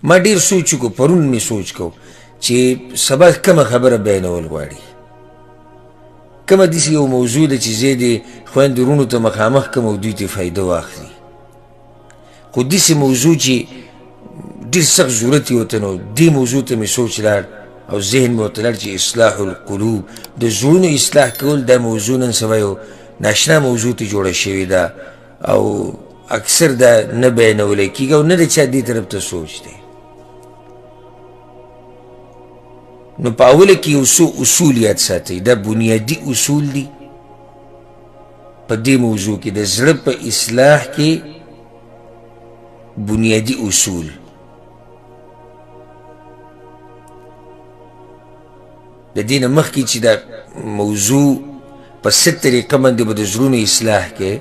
ما ډیر سوچ کو پرون می سوچ کو چې سبا کومه خبره بیانول غواړي کومه داسې یو موضوع ده چې زه دې خویندو وروڼو ته مخامخ کړم او دوی ترې فایده واخلي خو داسې موضوع چې ډېر سخت ضرورت یې ورته نو دې موضوع ته مې سوچ لاړ او ذهن مې ورته لاړ چې اصلاح القلوب د زړونو اصلاح کول دا موضوع نن سبا یو ناشنا موضوع ته جوړه شوې ده او اکثر دا نه بیانولی کېږي او نه د چا دې طرف ته سوچ دی نو په اوله کې یو څو اصول یاد ساتئ دا بنیادي اصول دي په دې موضوع کې د زړه په اصلاح کې بنیادي اصول د دې نه مخکې چې دا موضوع په څه طریقه باندې به د زړونو اصلاح کې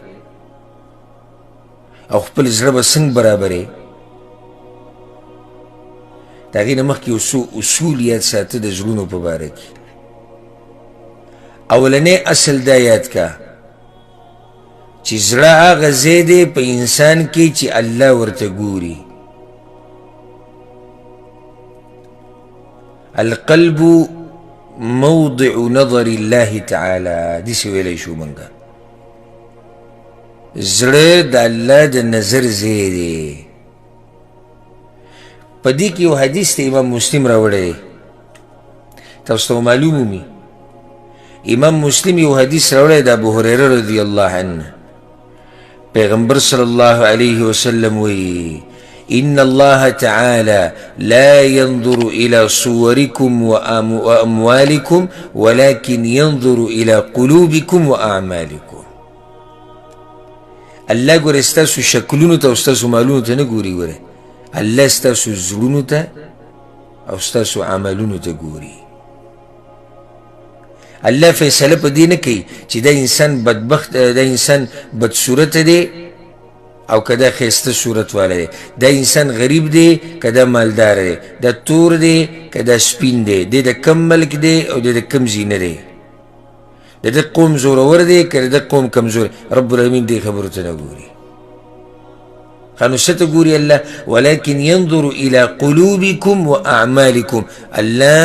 او خپل زړه به څنګه برابرې د هغې نه مخکې یو څو اصول یاد ساته د زړونو په باره کې اولنی اصل دا یاد کا چې زړه هغه ځای دی په انسان کې چې الله ورته ګوري القلب موضع نظر الله تعالی داسې ویلی شو موږ زړه د الله د نظر ځای دی په دې کې یو حدیث ته امام مسلم راوړی تاسو ته معلوم وي امام مسلم یو حدیث راوړی د ابو هریره رضی الله عنه پیغمبر صلی الله علیه وسلم وی ان الله تعالى لا ينظر الى صوركم واموالكم ولكن ينظر الى قلوبكم واعمالكم الله ګوره ستاسو شکلونو ته او ستاسو مالونو ته نه ګوري ګوره الله ستاسو زړونو ته او ستاسو عملونو ته ګوري الله فیصله په دې نه کوي چې دا انسان بدبخت دا انسان بدصورته دی او که دا ښایسته صورت والا دی دا انسان غریب دی که دا مالدار دی دا تور دی که دا سپین دی دی د کم ملک دی او دی د کم زینه دی د ده قوم زورور دی که د ده قوم کمزور رب العالمین دې خبرو ته نه ګوري خانو څه ګوري الله ولكن ينظر الى قلوبكم واعمالكم الله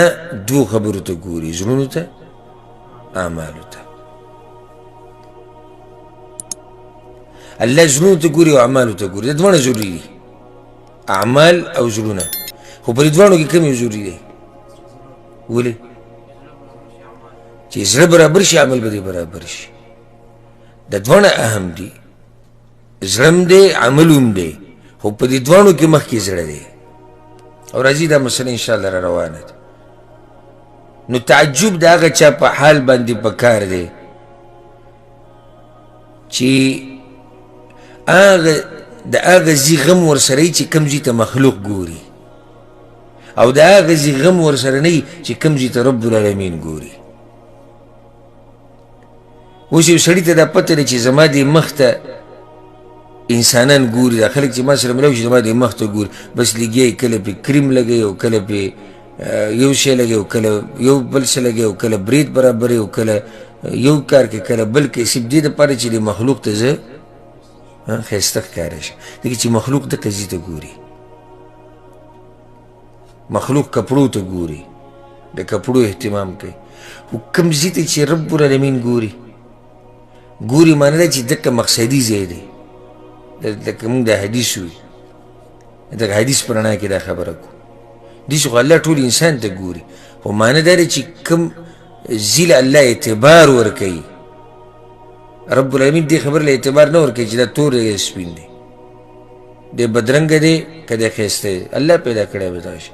دو خبرو ته ګوري زړونو ته اعمالو ته الله زړونو ته ګوري او اعمالو ته ګوري دا دواړه ضروري دي اعمال او زړونه خو په دې دواړو کې کوم یو ضروري دی ولې چې زړه برابر شي عمل به دې برابر شي دا دواړه اهم دي زړه هم دی عمل هم دی خو په دې دواړو کې مخکې زړه دی او راځي دا مسله انشاءالله را روانه ده نو تعجب د هغه چا په حال باندې پکار دی چې د هغه ځي غم ورسره وي چې کوم ځي ته مخلوق ګوري او د هغه ځي غم ورسره نه وي چې کوم ځي ته رب العالمین ګوري اوس یو سړي ته دا پته ده چې زما دې مخ ته انسانان ګوري دا خلک چې ما سره ملو شي زما دې مخ ته ګوري بس لګیا کله پې کریم لګوي او کله پې یو شی لګوي او کله یو بل څه لګوي او کله برید برابروي او کله یو کار کوي کله بل کوي صرف دې دپاره چې د مخلوق ته زه ښایسته ښکاره شي ځکه چې مخلوق دقه ځي ته ګوري مخلوق کپړو ته ګوري د کپړو اهتمام کوي خو کوم ځي ته چې رب العالمین ګوري معنی ده چې دقه مقصدي ځای دی لکه موږ دا حدیث وي دغه حدیث په رڼا کې دا خبره کوو داسې خو الله ټول انسان ته ګوري خو معنی دا ده چې کوم ځي له الله اعتبار ورکوي رب العالمین دې خبر له اعتبار نه ورکوي چې دا تور دی سپین دی دی بدرنګه دی که دی ښایسته دی الله پیدا کړی به دا شي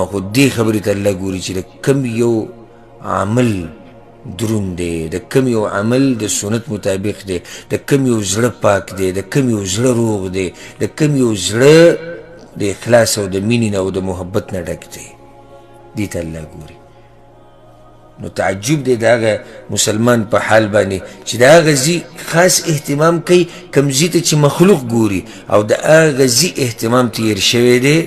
خو دې خبرې ته الله ګوري چې د کوم یو عمل دروند دی د کوم یو عمل د سنت مطابق دی د کوم یو زړه پاک دی د کوم یو زړه روغ دی د کوم یو زړه د اخلاص او د مینې نه او د محبت نه ډک دی دې ته الله ګوري نو تعجب دی د هغه مسلمان په حال باندې چې د هغه ځي خاص اهتمام کوي کوم ځي ته چې مخلوق ګوري او د هغه ځي اهتمام تیر شوی دی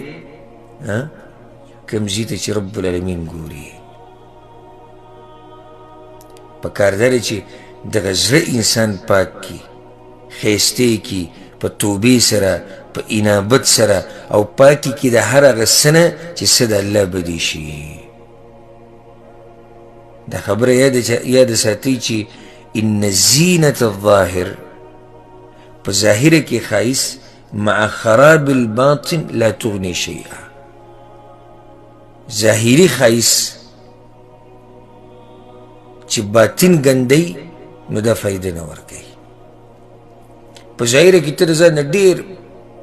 کوم ځي ته چې رب العالمین ګوري پکار دا دی چې دغه زړه انسان پاک کي ښایسته یې کي په توبې سره، په انابت سره او پاکي کې د هر هغه څه نه چې څه د الله بدي شي. دا خبره یاد ساتئ چې ان زینة الظاهر، په ظاهره کې ښایست، مع خراب الباطن لا تغني شیئا. ظاهري ښایست چې باطن ګندی نو دا فایده نه ورکوي. په ظاهره کې ته د ځان نه ډېر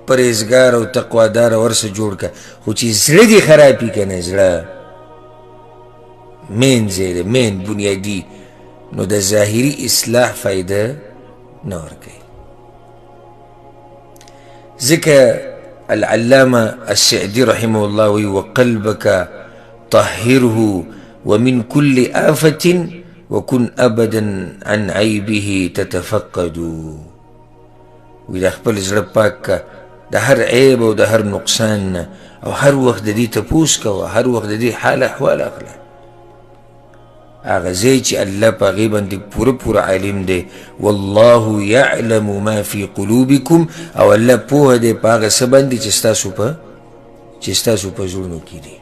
پرهیزګار او تقوادار او ورسه جوړ که، خو چې زړه دې خرابي که نه، زړه مین ځای دی، مین بنیادي، نو د ظاهري اصلاح فایده نه ورکوي. ځکه العلامه السعدي رحمه الله وی وقلبك طهره ومن كل آفة وكن أبدا عن عيبه تتفقد. وی دا خپل زړه پاک که د هر عیب او د هر نقصان نه، او هر وخت د دې تپوس کوه، هر وخت د دې حال احوال اخله. هغه ځای چې الله په هغې باندې پوره عالم دی. والله یعلم ما فی قلوبکم، او الله پوهه دی په هغه څه باندې چې ستاسو په زړونو کې دي.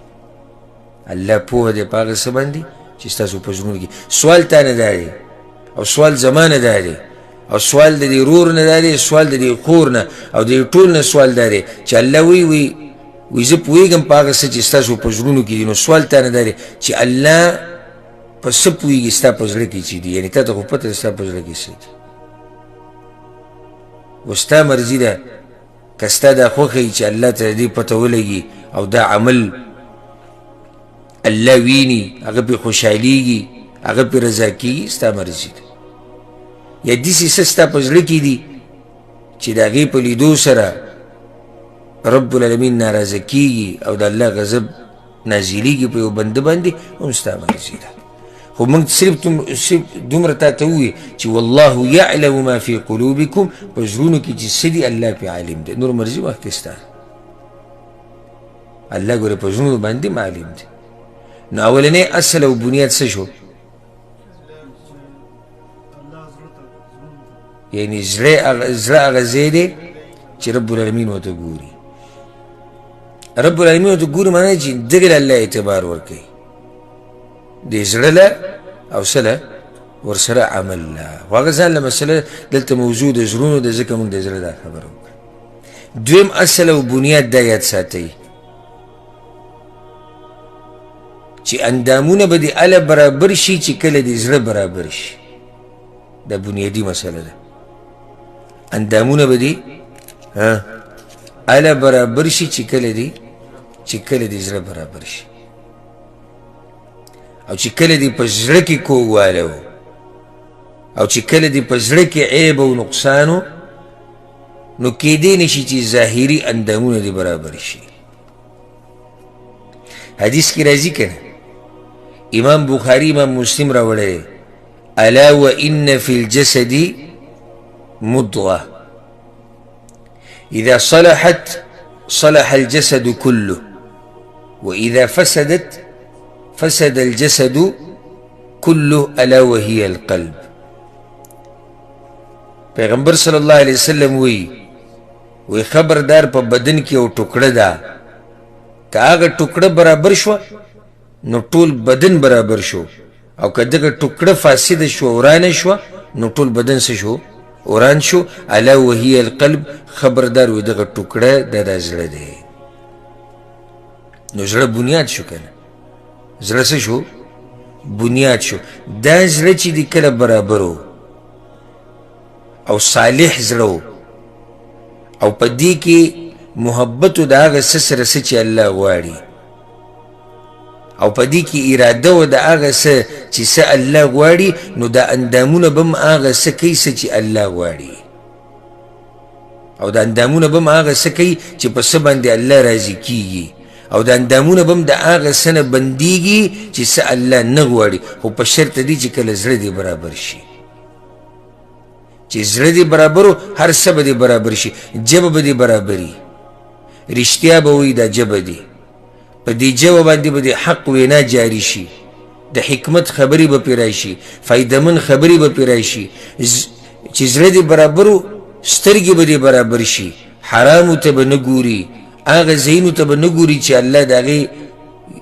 الله پوهه دی په هغه څه باندې چې ستاسو په زړونو کې. سوال تا نه دا دی، او سوال زما نه دا دی، او سوال د دې رور نه دا دی، سوال د دې خور نه او د دې ټول نه سوال دا دی چې الله وی زه پوهېږم په هغه څه چې ستاسو په زړونو کې دي. نو سوال تا نه دا دی چې الله په څه پوهېږي ستا په زړه کې چې دي، یعنې تا ته خو پته ده ستا په زړه کې څه دي. و ستا مرضي ده که ستا دا خوښه وي چې الله ته د دې پته ولګي او دا عمل الله ویني، هغه پرې خوشحالېږي، هغه پرې رضا کېږي، ستا مرضي ده. یا داسې څه ستا په زړه کې دي چې د هغې په لیدو سره رب العالمین ناراضه کېږي او د الله غضب نازلېږي په یو بنده باندې، هم ستا مرضي ده. خو موږ صرف دومره تا ته ووایي چې والله یعلم ما فی قلوبکم، په زړونو کې چې څه دي الله پې عالم دی. نور مرضي مخکې ستا، الله ګوره په زړونو باندې معلوم دی. نو اولنی اصل او بنیاد څه شو؟ یعنی زړه هغه ځای دی چې رب العالمین ورته ګوري. رب العالمین ورته ګوري معنی چې دغې له الله اعتبار ورکوي، دې زړه له او څه له ورسره عمل له. خو هغه ځان له مسله دلته موضوع د زړونو ده، ځکه موږ د زړه دا خبره وکړه. دویم اصل او بنیاد دا یاد ساتئ چې اندامونه به دې اله برابر شي چې کله دې زړه برابر شي. دا بنیادي مسله ده. اندامونه به دې اله برابر شي چې کله دې زړه برابر شي. او چې کله دې په زړه کې کوږوالی و، او چې کله دې په زړه کې عیب او نقصان و، نو کیدی نشي چې ظاهري اندامونه دې برابر شي. حدیث کې راځي که نه، امام بخاري امام مسلم راوړی دی، الا وان فی الجسد مضغه اذا صلحت صلح الجسد كله واذا فسدت فسد الجسد كله الا وهي القلب. پیغمبر صلی الله علیه وسلم وی خبردار په بدن کې یو ټوکړه ده، که هغه ټوکړه برابر شوه نو ټول بدن برابر شو، او که دغه ټوکړه فاسده شوه ورانه شوه نو ټول بدن څه شو؟ وران شو. الا وهي القلب، خبردار وی دغه ټوکړه دا زړه دی. نو زړه بنیاد شو که نه؟ زړه څه شو؟ بنیاد شو. دا زړه چې دی کله برابر و او صالح زړه و، او په دې کې محبت د هغه څه سره څه چې الله غواړي، او په دې کې اراده و د هغه څه چې څه الله غواړي، نو دا اندامونه به هم هغه څه کوي څه چې الله غواړي، او دا اندامونه به هم هغه څه کوي چې په څه باندې الله راضي کېږي، او دا اندامونه به هم د هغه څه نه بندېږي چې څه الله نه غواړي. خو په شرط دی چې کله زړه دې برابر شي. چې زړه دې برابر و، هر څه به دې برابر شي. ژبه به دې برابري، رښتیا به وایي دا ژبه دي، په دې ژبه باندې به د حق وینا جاري شي، د حکمت خبرې به پرې راشي، فایدهمند خبرې به پرې راشي. چې زړه دې برابر و سترګې به دې برابر شي، حرامو ته به نه ګوري، هغه ځایونو ته به نه ګوري چې الله د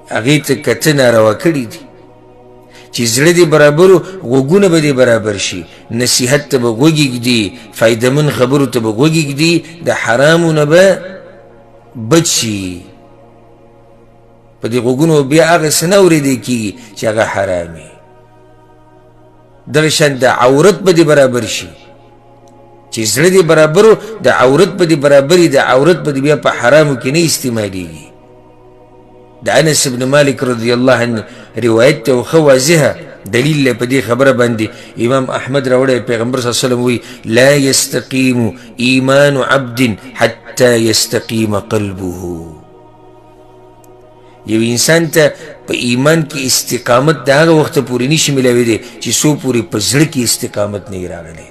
هغې ته کته ناروا کړي دي. چې زړه دې برابر و، غوږونه به دې برابر شي، نصیحت ته به غوږ ږدي، فایدهمن خبرو ته به غوږ ږدي، د حرامو نه به بچ شي. په دې غوږونو بیا هغه څه نه اورېدی کېږي چې هغه حرام وي. دغه شان د عورت به دې برابر شي، چې زړه دې برابر و، د عورت به دې برابر وي، د عورت به دې بیا په حرامو کې نه استعمالېږي. د انس بن مالک رضی الله عنه روایت ته ښه واضحه دلیل دی په دې خبره باندې. امام احمد راوړی، پیغمبر صلی الله علیه وسلم وایي لا یستقیم ایمان عبد حتی یستقیم قلبه. یو انسان ته په ایمان کې استقامت د هغه وخته پورې نشي میلاویدی چې څو پورې په زړه کې استقامت نه وي راغلی،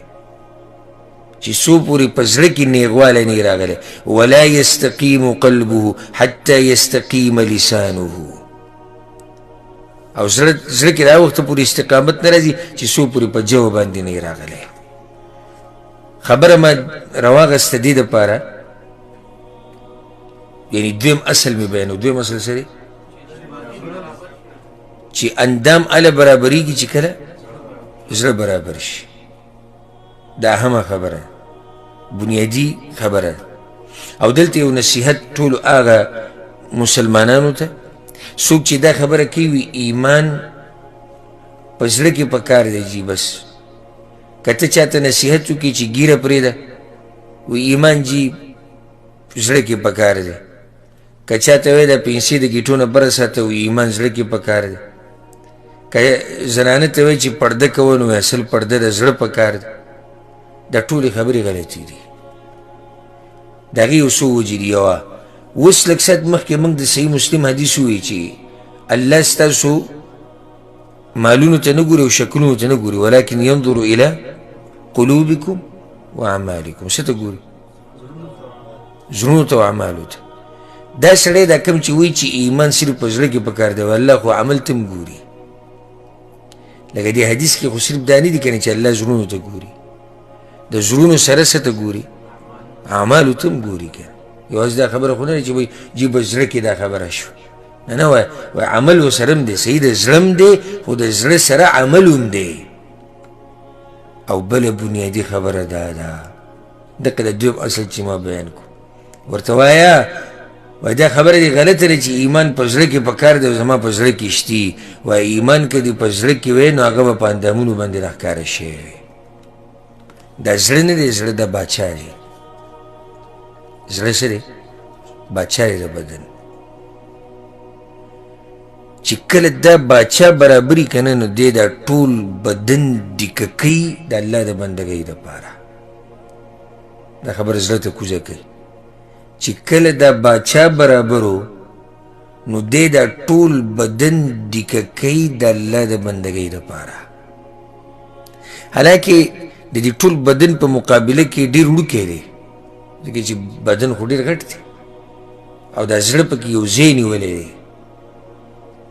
چې څو پورې په زړه کې نیغوالی نه وي راغلی. ولا یستقیم قلبه حتی یستقیم لسانه. او زړه کې د هغه وخته پورې استقامت نه راځي چې څو پورې په ژبه باندې نه وي راغلی. خبره ما راواغسته دې دپاره، یعنی دویم اصل مې بیانو. دویم اصل څه دی؟ چې اندام هله برابرېږي چې کله زړه برابر شي. دا اهمه خبره، بنیادي خبره. او دلته یو نصیحت ټولو هغه مسلمانانو ته څوک چې دا خبره کوي ایمان په زړه کې پکار دی جی. بس که ته چاته نصیحت وکړي چې ګیره پرېږده، وایي ایمان جی زړه کې پکار دی. که چاته وایي دا پنسې د ګیټو نه بره ساته، وایي ایمان زړه کې پکار دی. که زنانه ته وایي چې پرده کوه، نو اصل پرده د زړه پکار دی. دا ټولې خبرې غلطې دي. د هغې یو څو وجې دي. یوه، اوس لږ ساعت مخکې موږ د صحیح مسلم حدیث ووایي چې الله ستاسو مالونو ته نه ګوري او شکلونو ته نه ګوري، ولکن ينظر الى قلوبکم واعمالکم. څه ته ګوري؟ زړونو ته او اعمالو ته. دا سړی دا کوم چې وایي چې ایمان صرف په زړه کې پکار دی، الله خو عمل ته هم ګوري. لکه دې حدیث کې خو صرف دا نه دي کنه چې الله زړونو ته ګوري، د زړونو سره څه ته ګوري؟ اعمالو ته هم ګوري. که یوازې دا خبره خو نه ده چې وایي جی په زړه کې دا خبره شوه، نه نه، وایي عمل ورسره هم دی، صحیح د زړه هم دی، خو د زړه سره عمل هم دی. او بله بنیادي خبره دا ده، دقه د دویم اصل چې ما بیان کړو، ورته وایه وایي دا خبره دې غلطه ده چې ایمان په زړه کې پکار دی او زما په زړه کې شتي. وایي ایمان که دې په زړه کې وی، نو هغه به په اندامونو باندې راښکاره شوی وي. دا زړه نه دی، زړه د باچا دی. زړه څه دی؟ باچا دی د بدن. چې کله دا باچا برابري که نه، نو دی دا ټول بدن ډیکه کوي د الله د بندګۍ دپاره. دا خبره زړه ته کوزه کوي چې کله دا باچا برابرو، نو دی دا ټول بدن ډیکه کوي د الله د بندګۍ دپاره. حالانکه د دې ټول بدن په مقابله کې ډېر وړوکی دی، ځکه چې بدن خو ډېر غټ دی او دا زړه پکې یو ځای نیولی دی.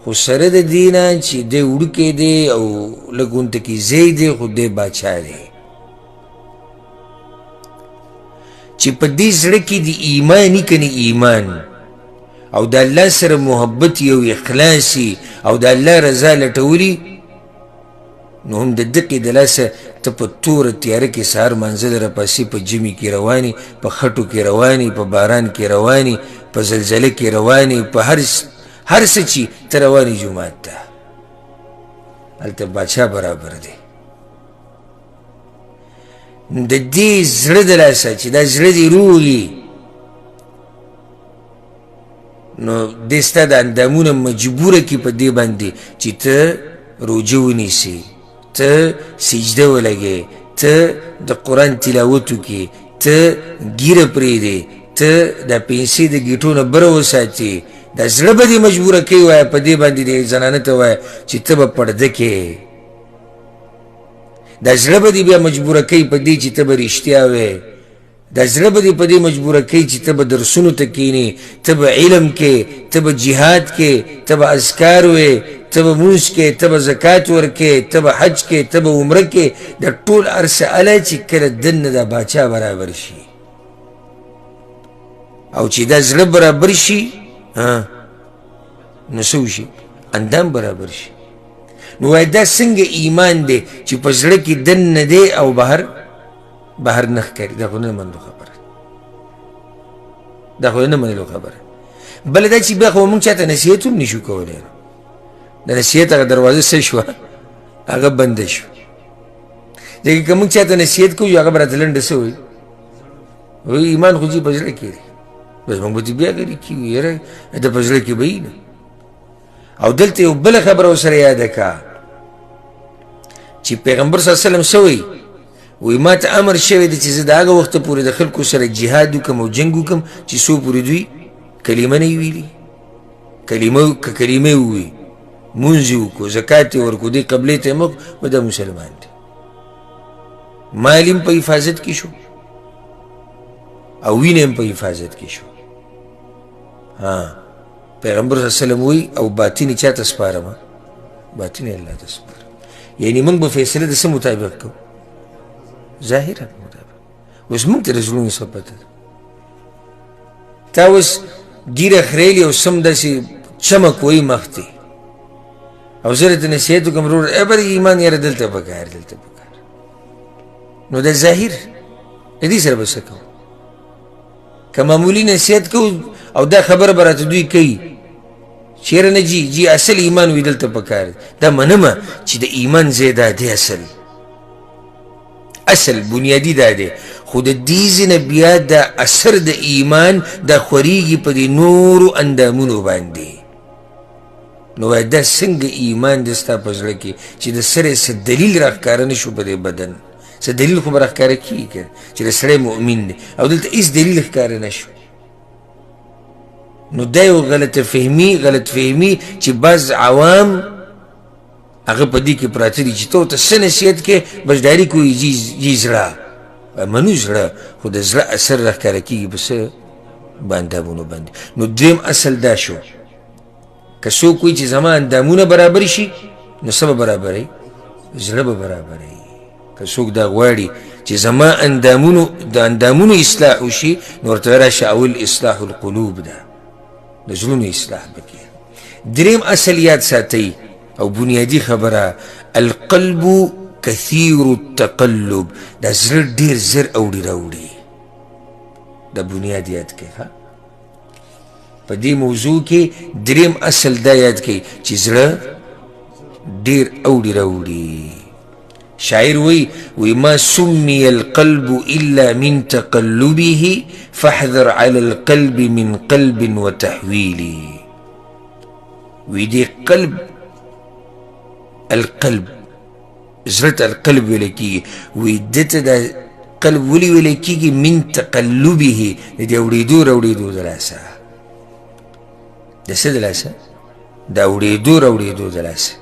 خو سره د دې نه چې دی وړوکی دی او لږ غونته کې ځای دی، خو دی باچا دی. چې په دې زړه کې د ایماني که نه ایمان او د الله سره محبت او اخلاصي او د الله رضا لټولي، نو هم د دقې د لاسه ته په توره تیاره کې سهار منزل راپاسې، په ژمي کې رواني، په خټو کې رواني، په باران کې رواني، په زلزله کې رواني، په هر څه چې ته رواني جومات ته، هلته باچا برابر دی. د دې زړه د لاسه چې دا زړه دې روغ وي، نو دې ستا د اندامونه مجبوره کړي په دې باندې چې ته روژه ونیسې، ته سجده ولګې، ته د قرآن تلاوت وکړې، ته ګیره پرېږدې، ته دا پنسې د ګیټو نه بره وساتې. دا زړه به دې مجبوره کوي وایه په دې باندې د زنانه ته وایه چې ته به پرده کې. دا زړه به دې بیا مجبوره کوي په دې چې ته به رښتیا وایې. دا زړه به دې په دې مجبوره کوي چې ته به درسونو ته کښېنې، ته به علم کې، ته به جهاد کې، ته به اذکار وایې، ته ته به مونځ کې، ته به زکات ورکې، ته به حج کې، ته به عمره کې، دا ټول هر څه الی چې کله دننه دا باچا برابر شي او چې دا زړه برابر شي نو څه وشي؟ اندام برابر شي. نو وایي دا څنګه ایمان دی چې په زړه کې دننه دی او بهر نه ښکاري؟ دا خو نه منلو خبره، دا خو نه منلو خبره. بله دا چې بیا خو مونږ چاته نصیحت هم نشو کولی. د نصیحت هغه دروازه څه شوه؟ هغه بنده شوه. ځکه که مونږ چاته نصیحت کوو هغه به راته لنډه څه وایي؟ وایي ایمان خو چې په زړه کې دی، بس مونږ به چې بیا غلي کېږو، یاره د په زړه کې به وي نه. او دلته یو بله خبره ورسره یاده که چې پیغمبر صلی الله علیه وسلم څه وایي؟ وایي ما ته امر شوی دی چې زه د هغه وخته پورې د خلکو سره جهاد وکړم او جنګ وکړم چې څو پورې دوی کلمه نه وي ویلي. که کلمې ووایي، مونځ یې وکړو، زکات یې ورکړو، دې قبلې ته یې مخ، نو دا مسلمان دی. مال هم په حفاظت کې شو او وینه هم په حفاظت کې شو. پیغمبر صلی الله علیه وسلم وایي او باطن یې چا ته سپارم؟ باطن یې الله ته سپارم. یعنې موږ به فیصله د څه مطابق کوو؟ ظاهرا مطابق. اوس موږ ته د زړونو څه پته ده؟ تا اوس ګیره خریلې او سم داسې چمک وایي مخ ته او زه درته نصیحت وکړم وروره بر ایمان یاره دلته پکار دلته پکار، نو دا ظاهر د دې سره به څه کوو؟ که معمولي نصیحت کوو او دا خبره به راته دوی کوي چې یاره نه جي اصل ایمان وي دلته پکار دی، دا منمه چې د ایمان ځای دا دی، اصل بنیادي دا دی. خو د دې ځینه بیا دا اثر د ایمان دا خورېږي په دې نورو اندامونو باندې. نو وایي دا څنګه ایمان دی ستا په زړه کې چې د سره څه دلیل راښکاره نه شو په دې بدن؟ څه دلیل خو به راښکاره کېږي که چې د سړی مؤمن دی، او دلته هېڅ دلیل ښکاره نه شو. نو دا یو غلط فهمي چې بعض عوام هغه په دې کې پراته دي چې ته ورته څه نصیحت کې بس ډایرکټ وایي جي زړه منو زړه، خو د زړه اثر راښکاره کېږي په څه اندامونو باندې. نو دویم اصل دا شو، که څوک وایي چې زما اندامونه برابر شي نو څه به برابروي؟ زړه به برابروي. که څوک دا غواړي چې زما د اندامونو اصلاح وشي نو ورته راشه اول اصلاح القلوب ده، د زړونو اصلاح پکې. دریم اصل یاد ساتئ او بنیادی خبره، القلب کثیر التقلب، دا زړه ډېر زر اوړي راوړي. دا بنیاد یاد کړئ. په دې موضوع کې دریم اصل دا یاد کړئ چې زړه ډېر اوړي راوړي. شاعر وی ما سمي القلب الا من تقلبه فاحذر على القلب من قلب وتحويل. وی دې القلب زړه القلب ویل کېږي. وی دته دا قلب ولې ویل کېږي؟ من تقلبه، د دې اوړېدو راوړېدو د لاسه. د څه د لاسه؟ د اوړېدو راوړېدو د لاسه.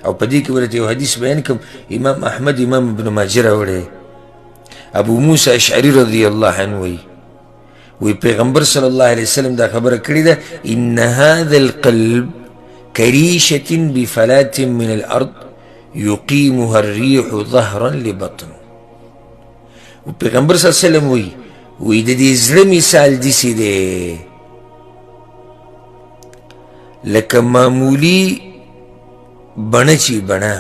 او په دې کې ورته یو حدیث بیان کوم، امام احمد امام ابن ماجه راوړی. ابو موسی اشعري رضی الله عنه وی پیغمبر صلی الله علیه وسلم دا خبره کړې ده، ان هذا القلب كريشة بفلاة من الأرض يقيمها الريح ظهرا لبطن. وپیغمبر صلی الله علیه وسلم وی د دې زړه مثال داسې دی لکه معمولي بڼه چې بڼه،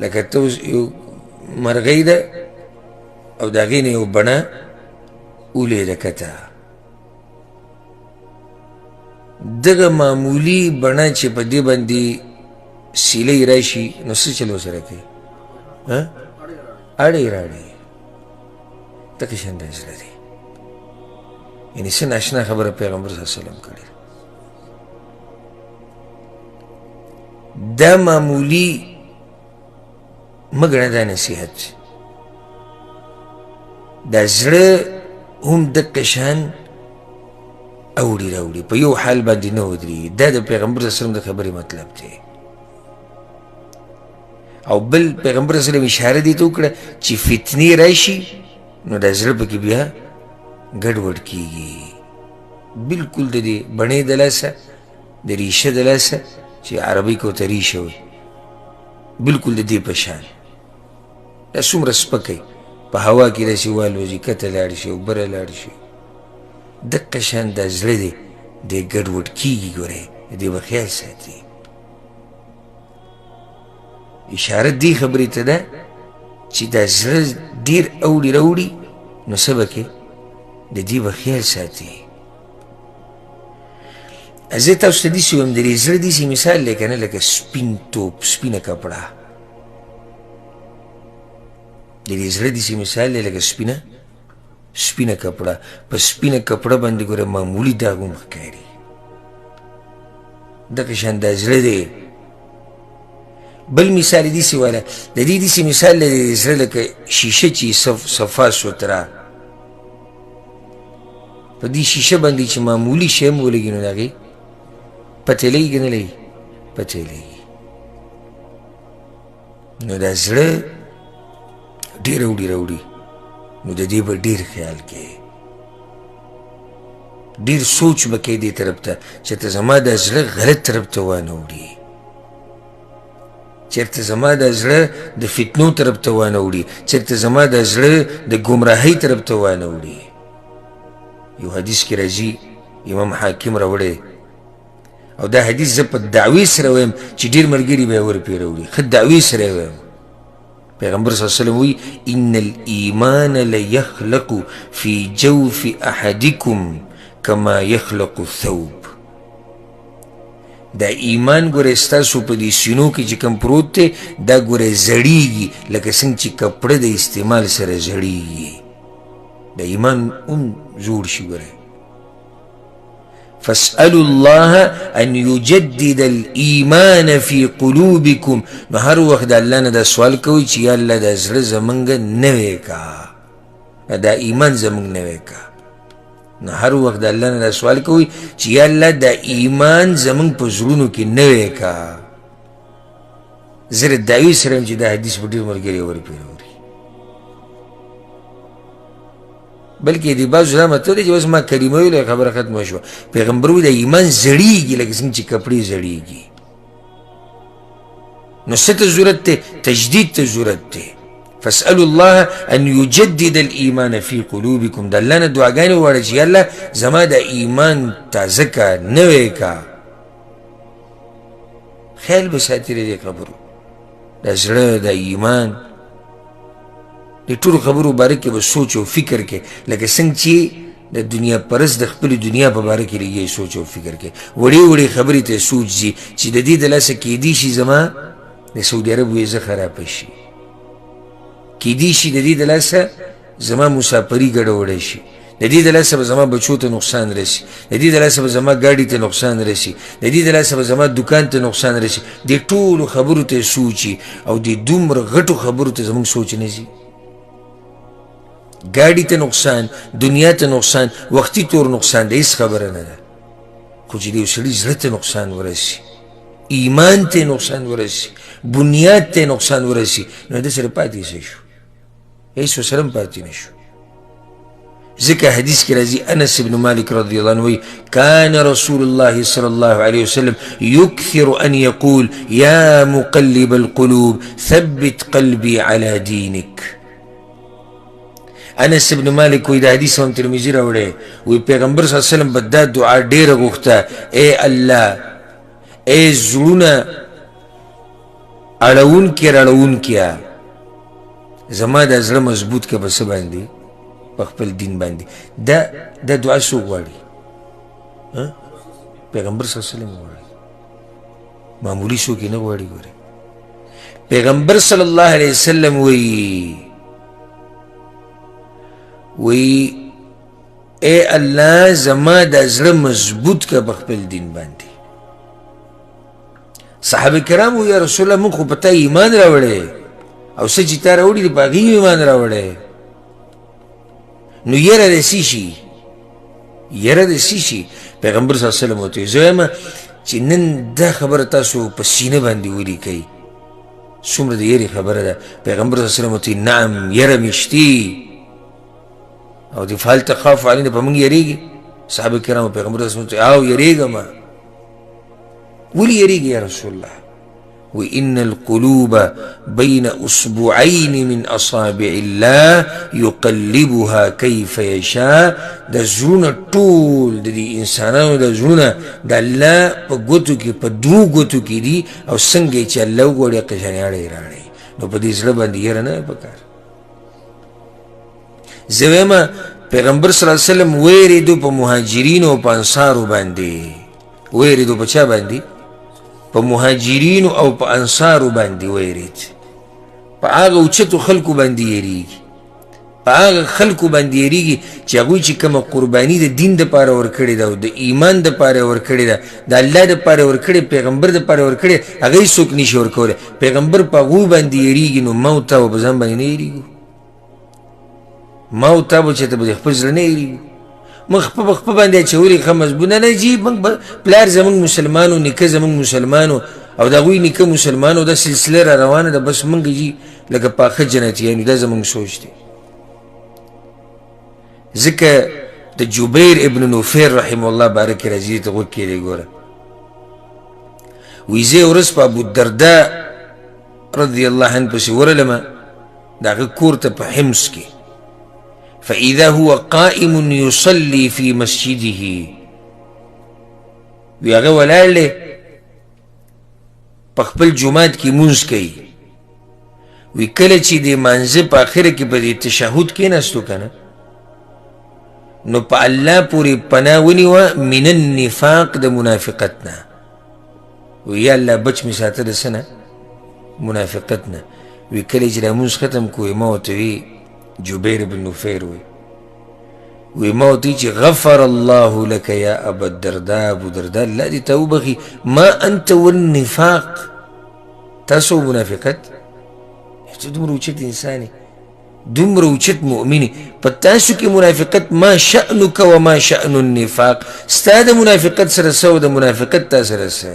لکه ته اوس یو مرغۍ ده او د هغې نه یو بڼه ولیده کته، دغه معمولي بڼه چې په دې باندې سیلۍ راشي نو څه چل ورسره کوي؟ اړې راړې. دغه شان دا زړه دی. یعنې څه ناشنا خبره پیغمبر صلی الله علیه وسلم کړې. دا معمولي مه ګڼه دا نصیحت، دا زړه هم دقه شان اوړي راوړي، په یو حال باندې نه ودرېږي. دا د پیغمبر صلی الله علیه وسلم د خبرې مطلب دی. او بل پیغمبر صلی الله علیه وسلم اشاره دې ته وکړه چې فتنې راشي نو دا زړه پکې بیا ګډوډ کېږي. بلکل د دې بڼې د لاسه د ریشه د لاسه چې عربۍ کې ورته ریشه وایي بلکل د دې په شان دا څومره سپکی په هوا کې داسې والوځي کته لاړ شي او بره لاړ شي دقه شان دا زړه دی دی ګډوډ کېږي ګورئ د دې به خیال ساتي اشاره دې خبرې ته ده چې دا زړه ډېر اوړي راوړي نو څه به کې د دې به خیال ساتي زه تاسو ته داسې وایم د دې زړه داسې مثال دی که نه لکه سپین توپ سپینه کپړه د دې زړه داسې مثال دی لکه سپینه کپړه په سپینه کپړه باندې ګوره معمولي داغ هم ښکاري دغه شان دا زړه دی بل مثال یې داسې واله د دې داسې مثال دی د زړه لکه شیشه چې صفا سوتره په دې شیشه باندې چې معمولي شی هم ولګي نو د هغې پتې لګي که نه لګي پتې لګي نو دا زړه ډېر اوړي راوړي نو د دې به ډېر خیال کوې ډېر سوچ به کوې دې طرف ته چې ته زما دا زړه غلط طرف ته وانه وړي چېرته زما دا زړه د فتنو طرف ته وانه وړي چېرته زما دا زړه د ګمراهۍ طرف ته وانه وړي یو حدیث کې راځي امام حاکم راوړی او دا حدیث زه په دعوې سره وایم چې ډېر ملګري به یې ورپې راوړي ښه دعوې سره یې وایم پیغمبر صلی الله علیه وسلم وی ان الايمان ليخلق في جوف احدكم كما يخلق الثوب دا ایمان ګوره ستاسو په دې سینو کې چې کوم پروت دی دا ګوره زړیږي لکه څنګه چې کپړه د استعمال سره زړیږي دا ایمان هم جوړ شي ګوره فاسألوا الله أن يجدد الإيمان في قلوبكم نو هر وقت الله نه دا سوال کوي چې یا الله دا زړه زمونږ نوی کا دا ایمان زمونږ نوی کا نو هر وقت الله نه دا سوال کوي چې یا الله دا ایمان زمونږ په زړونو کې نوی کا زه د دعوې سره یم چې دا حدیث په ډېر ملګري ورپېري بلکې د بعضو دا مطلب دی چې بس ما کلمه ویله خبره ختمه شوه پیغمبر وایي د ایمان زړیږي لکه څنګه چې کپړې زړیږي نو څه ته ضرورت دی تجدید ته ضرورت دی فاسألوا الله ان یجدد الایمان فی قلوبکم د الله نه دعاګانې وغواړه چې الله زما د ایمان تازه کا نوی کا خیال به ساتي د دې خبرو د زړه د ایمان د ټولو خبرو باره کې به سوچ او فکر کې لکه څنګه چې د دنیا پرست د خپلې دنیا په باره کې لږ سوچ او فکر کې وړې وړې خبرې ته سوچ ځي چې د دې د لاسه کیدی شي زما د سعودي عرب ویزه خرابه شي کیدی شي د دې د لاسه زما مسافري ګډوډه شي د دې د لاسه به زما بچو ته نقصان رسي د دې د لاسه به زما ګاډي ته نقصان رسي د دې د لاسه به زما دکان ته نقصان رسي د ټولو خبرو ته سوچي او د دومره غټو خبرو ته زموږ سوچ نه ځي ګاډي ته نقصان دنیا ته نقصان وختي طور نقصان دی هیڅ خبره نه ده خو چې د یو سړي زړه ته نقصان ورسي ایمان ته نقصان ورسي بنیاد ته نقصان ورسي نو د سره پاتې شو هیڅ ورسره هم پاتې نه شو ځکه حدیث کې راځي انس بن مالک رضی الله عنه وایي كان رسول الله صلی الله علیه وسلم يكثر ان يقول يا مقلب القلوب ثبت قلبي على دينك انس ابن مالک وی دا حدیث هم ترمذی راوړی وی پیغمبر صلی الله علیه وسلم به دا دعا ډېره غوښته ای الله ای زړونه اړوونکې راړوونکیه زما دا زړه مضبوط که په څه باندې په خپل دین باندې دا دعا څوک غواړي پیغمبر صلی الله علیه وسلم غواړي معمولي څوک یې نه غواړي ګورې پیغمبر صلی الله علیه وسلم وی اے الله زما دا زړه مضبوط که په خپل دین باندې صحابه کرام وی یا رسول الله موږ خو په تا ایمان راوړی او څه چې تا راوړي دي په هغې ایمان راوړی نو یره د څه شي پیغمبر صلی الله علیه وسلم ورته زه وایم چې نن دا خبره تاسو په سینه باندې ولیکئ څومره د یرې خبره ده پیغمبر صلی الله علیه وسلم ورته نعم یره مې شتي او دی فال تخاف علینا په موږ یریږي صحابه کرامو پیغمبر صلی الله علیه وسلم او یریږم ولی یریږي یا رسول الله؟ وإن القلوب بين أصبعين من أصابع الله يقلبها كيف يشاء. دا زړونه ټول د دې انسانانو د زړونه د الله په ګوتو کې، په دوو ګوتو کې دي، او څنګه چې الله وغواړي قشانې اړې راړي. نو په دې زړه باندې یره نه پکار. زه وایم پیغمبر صلی الله علیه وسلم ویرېدو په مهاجرینو او په انصارو باندې. ویرېدو په چا باندې؟ په مهاجرینو او په انصارو باندې ویرید. په هغه اوچتو خلکو باندې یریږي، په هغه خلکو باندې یریږي چې هغوی چې کومه قرباني د دین دپاره ورکړې ده او د ایمان دپاره ورکړې ده، د الله دپاره ورکړې، پیغمبر دپاره ورکړې، هغه یې څوک نشي ورکولی. پیغمبر په هغوی باندې یریږي، نو ما او تا به په ځان باندې نه یریږو؟ ما او تا به چې ته به د خپل زړه نه یریږو؟ مخ په خپه باندې اچولي ښه مضبوط نه جي. موږ پلار زموږ مسلمانو، نیکه زموږ مسلمانو، او د هغوی نیکه مسلمانو، دا سلسله را روانه ده. بس موږ جي لکه پاخه جنتیانو. دا زموږ سوچ دی. ځکه د جبیر ابن نفیر رحمه الله بارک راځي ته غوږ کېدی. ګوره وایي زه یې ورځ په ابوالدرداء رضی الله عنه پسې ورغلمه، د هغه کور ته په حمص کې. فإذا هو قائم يصلي في مسجده. وی هغه ولاړ دی په خپل جومات کې مونځ کوي. وی کله چې د مانځه په اخره کې په دې تشهد کېناستو که نه، نو په الله پورې پناه ونیوه من النفاق، د منافقت نه. وی یا الله بچ مې ساته د څه نه؟ منافقت نه. وی کله چې دا مونځ ختم کو، ما ورته وی جبیر بن نفیر وی ما ورته چې غفر الله لك یا ابا الدرداء، ابو درداء الله دې ته وبخي، ما انت والنفاق، تاسو منافقت. ته دومره اوچت انسان یې، دومره اوچت مؤمن یې، په تاسو کې منافقت. ما شأنک وما شأن النفاق، ستا د منافقت سره څه او د منافقت تا سره څه؟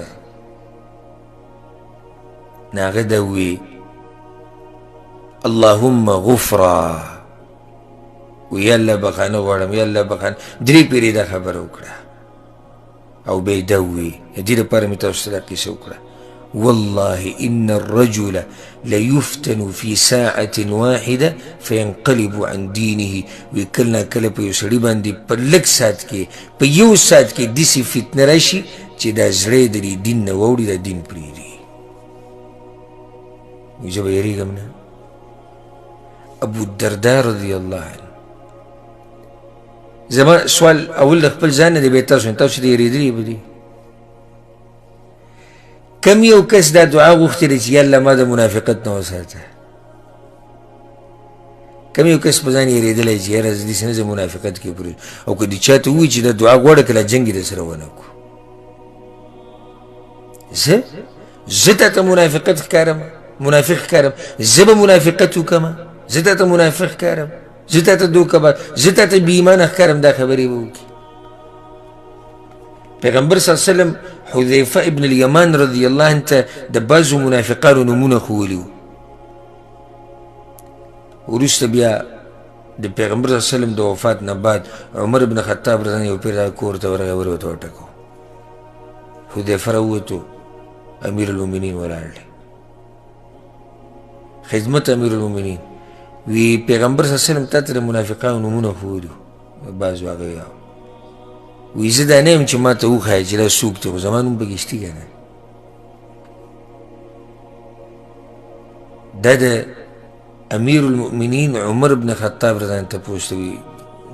نو هغه ده ووی اللهم غفرا، وی الله بخانه غواړم، یا الله بخانه. درې پیرې دا خبره وکړه او بیا یې دا ووی. دې دپاره مې تاسو ته دا کیسه وکړه. والله إن الرجل ليفتن في ساعة واحدة فينقلب عن دينه. وی کله نا کله په یو سړي باندې په لږ ساعت کې، په یو ساعت کې داسې فتنه راشي چې دا زړه یې د دې دین نه واوړي، دا دین پرېږدي. وی زه به یېرېږم نه. ابو الدرداء رضی الله عنه. زما سوال اول د خپل ځان نه دی، بیا تاسو تاسو دې یېرېدلي به دي. کم یو کس دا دعا غوښتې دی چې یا الله ما د منافقت نه وساته؟ کم یو کس په ځان یېرېدلی چې یاره زه داسې نه زه منافقت کې پرېږدم؟ او که دې چا ته ووایي چې دا دعا غواړه کله جنګ یې درسره ونه کړو. زه تا ته منافقت ښکارم، منافق ښکارم؟ زه به منافقت وکړم؟ زه تا ته منافق ښکارم؟ زه تا ته دوکهباز، زه تا ته بې ایمانه ښکارم؟ دا خبرې به وکړي. پیغمبر صلی الله علیه وسلم حذیفه ابن الیمان رضی الله عنه ته د بعضو منافقانو نومونه ښوولي وو. وروسته بیا د پیغمبر صلی الله علیه وسلم د وفات نه بعد عمر بن خطاب رضی الله عنه یو پیر دا کور ته ورغی، ور ورته وټکو. حذیفه راووتو، امیر المؤمنین ولاړ دی، خدمت امیر المؤمنین. وی پیغمبر صلی الله علیه وسلم تا ته د منافقانو نومونه ښوولي وو، بعضو هغه یې وی زه دا نه یم چې ما ته وښایه چې دا څوک دی، خو زما نوم پکې شتي که نه. دا د امیر المؤمنین عمر بن خطاب رضی الله عنه تپوس ته وي،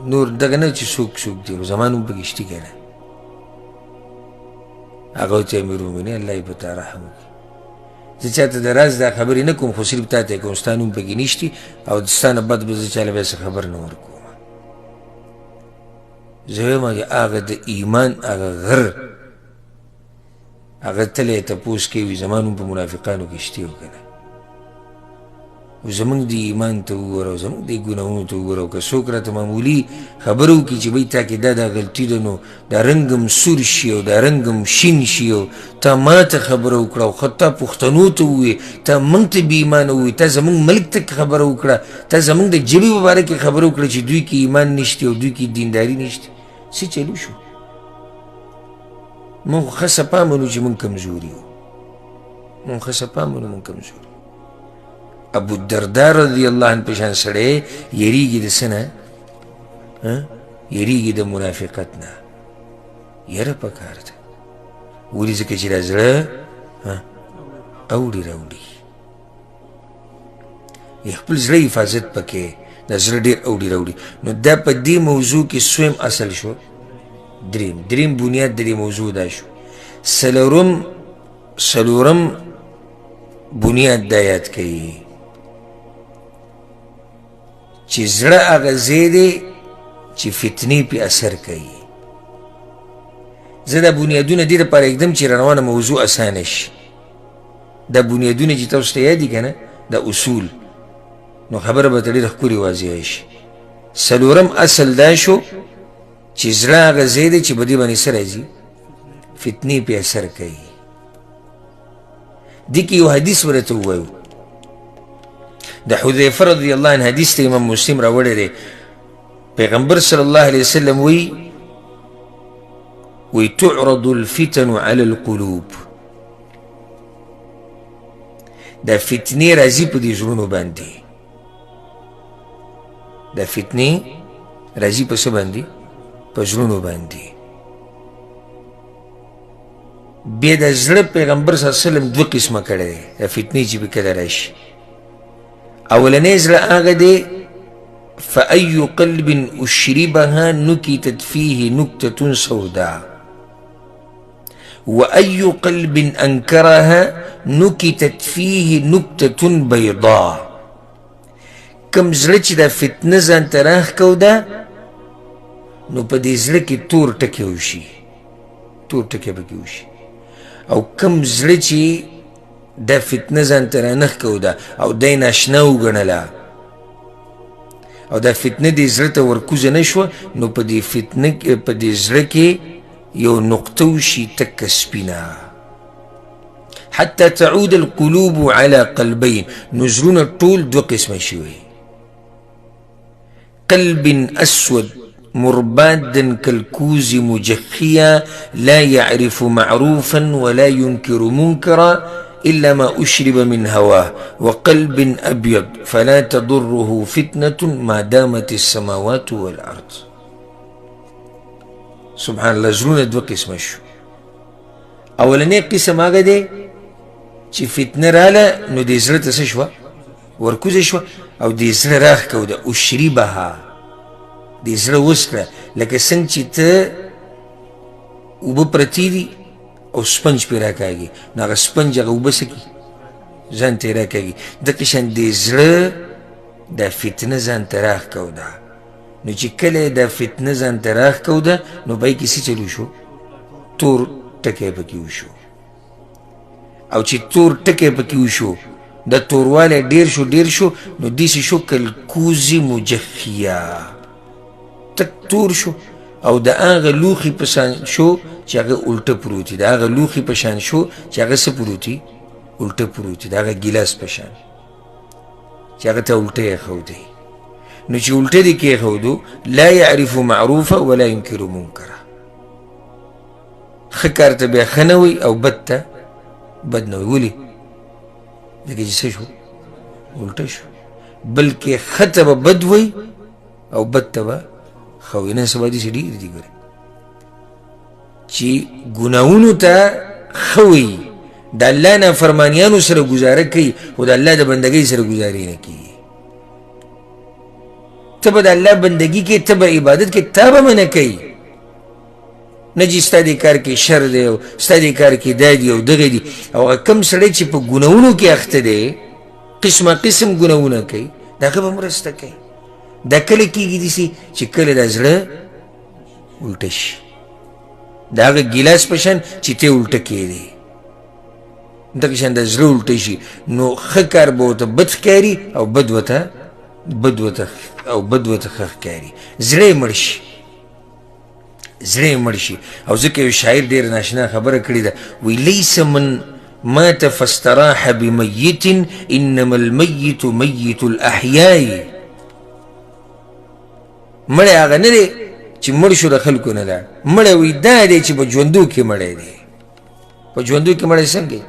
نور دغه نه چې څوک دی، خو زما نوم پکې شتي که نه. هغه ورته امیر المؤمنین الله یې په تا رحم وکړي، زه چا ته د راز دا خبرې نه کوم، خو صرف تا ته یې کوم، ستا نوم پکې نشتي او ستا نه بد به زه چاله بیا څه خبر نه ورکوم. زه وایم هغه د ایمان هغه غر، هغه تله یې تپوس کوي زما نوم په منافقانو کې شتي او که نه. او زمونږ د ایمان ته وګوره او زمونږ د ګناهونو ته وګوره. او که څوک راته معمولي خبره وکړي چې بهی تا کې دا غلطي ده، نو دا رنګم سور شي او دا رنګم شین شي او تا ما ته خبره وکړه او خو تا پښتنو ته ووایې، تا موږ ته بې ایمانه ووایې، تا زمونږ ملک ته خبره وکړه، تا زمونږ د ژبې په باره کې خبره وکړه چې دوی کې ایمان نشته او دوی کې دینداري نشته. څه چلو شو؟ مونږ ښه صفا منو چې مونږ کمزوري یو، مونږ ښه صفا منو مونږ کمزوري. ابو الدرداء رضی الله عنه په شان سړی یریږي د څه نه؟ یریږي د منافقت نه. یره پکار ده. ولې؟ ځکه چې دا زړه اوړي راوړي، خپل زړه حفاظت پکې، دا زړه ډېر اوړي راوړي. نو دا په دې موضوع کې سویم اصل شو، دریم بنیاد د دې موضوع دا شو. څلورم بنیاد دا یاد کوي چې زړه هغه ځای دی چې فتنې پې اثر کوي. زه دا بنیادونه دې دپاره ږدم چې روانه موضوع اسانه شي. دا بنیادونه چې تاسو ته یاد دي که نه، دا اصول، نو خبره به ته ډېره ښکلې واضحه شي. څلورم اصل دا شو چې زړه هغه ځای دی چې په دې باندې څه راځي؟ فتنې پې اثر کوي. دې کې یو حدیث ورته ووایو، د حذیفه رضی الله عنه حدیث ته امام مسلم راوړی دی. پیغمبر صلی الله علیه وسلم وی تعرض الفتن علی القلوب، دا فتنې راځي په دې زړونو باندې، دا فتنې راځي په څه باندې؟ په زړونو باندې. بیا د زړه پیغمبر صلی الله علیه وسلم دوه قسمه کړی دی دا فتنې چې به کله راشي. اولنی زړه هغه دی فأي قلب أشربها نكتت فيه نكتة سوداء وأي قلب أنكرها نكتت فيه نكتة بيضاء. کم زړه چې دا فتنه ځان ته راښکو ده، نو په دې زړه کې تور ټکي وشي، تور ټکي پکې وشي. او کم زړه چې دا فتنه ځان ته رانښکو ده او دی ناشنا وګڼله او دا فتنه دې زړه ته ورکوزه نه شوه، نو په دې فتنه په دې زړه کې یو نقطه وشي تکه سپینه. حتی تعود القلوب على قلبين، نو زړونه ټول دوه قسمه شوي. قلب أسود مربادا كالكوز مجخيا لا يعرف معروفا ولا ينكر منكرا إلا ما أشرب من هواه، وقلب أبيض فلا تضره فتنة ما دامت السماوات والأرض. سبحان الله. زړونه دوه قسمه شو. اولنی قسم هغه دی چې فتنه راله، نو دې زړه ته څه شوه؟ ورکوزه شوه، او دې زړه راښکوده. اشربها، دې زړه وسکړه، لکه څنګه چې ته اوبه پرتې دي او سپنج پې راکاږي، نو هغه سپنج هغه اوبه څه کړي؟ ځان ته یې راکاږي. دقې شان دې زړه دا فتنه ځان ته راښکوده. نو چې کله دا فتنه ځان ته راښکوده، نو پای کې څه چلو شو؟ تور ټکی پکې وشو. او چې تور ټکی پکې وشو، دا توروالی ډېر شو، نو داسې شو کالکوز مجخیه، تک تور شو. او د هغه لوښي په شان شو چې هغه الټه پروت وي، د هغه لوښي په شان شو چې هغه څه پروت وي؟ الټه پروت وي، د هغه ګیلاس په شان چې هغه ته الټه یې ښودی. نو چې الټه دې کېښودو، لا يعرف معروفا ولا ينکر منکرا، ښه کار ته بیا ښه نه وایي او بد ته بد نه وایي. ولې؟ ځکه چې څه شو؟ الټه شو. بلکې ښه ته به بد وایي او بد ته به ښه وایي. نن سبا داسې ډېر دي ګورې چې ګناهونو ته ښه وایي، د الله نافرمانیانو سره ګزاره کوي، خو د الله د بندګۍ سره ګزارې نه کوي. ته به د الله بندګي کې، ته به عبادت کې، تا به منع کوي نه چې ستا دې کار کې شر دی او ستا دې کار کې دا دي او دغه دي. او هغه کوم سړی چې په ګناهونو کې اخته دی، قسمه قسم ګناهونه کوي، د هغه به مرسته کوي. دا کله کېږي داسې چې کله دا زړه الټه شي، د هغه ګیلاس په شان چې ته الټه کېدې، دغه شان د زړه الټه شي، نو ښه کار به ورته بد ښکاري او بد ورته ښه ښکاري. زړه یې مړ شي، زړه یې مړ شي. او ځکه یو شاعر ډېر ناشنا خبره کړې ده، وی لیس من مات فاستراح بمیت انما المیت میت الاحیاء. مړی هغه نه دی چې مړ شو د خلکو نه ده، مړی وی دا دی چې په ژوندو کې مړی دی. په ژوندو کې مړی څنګه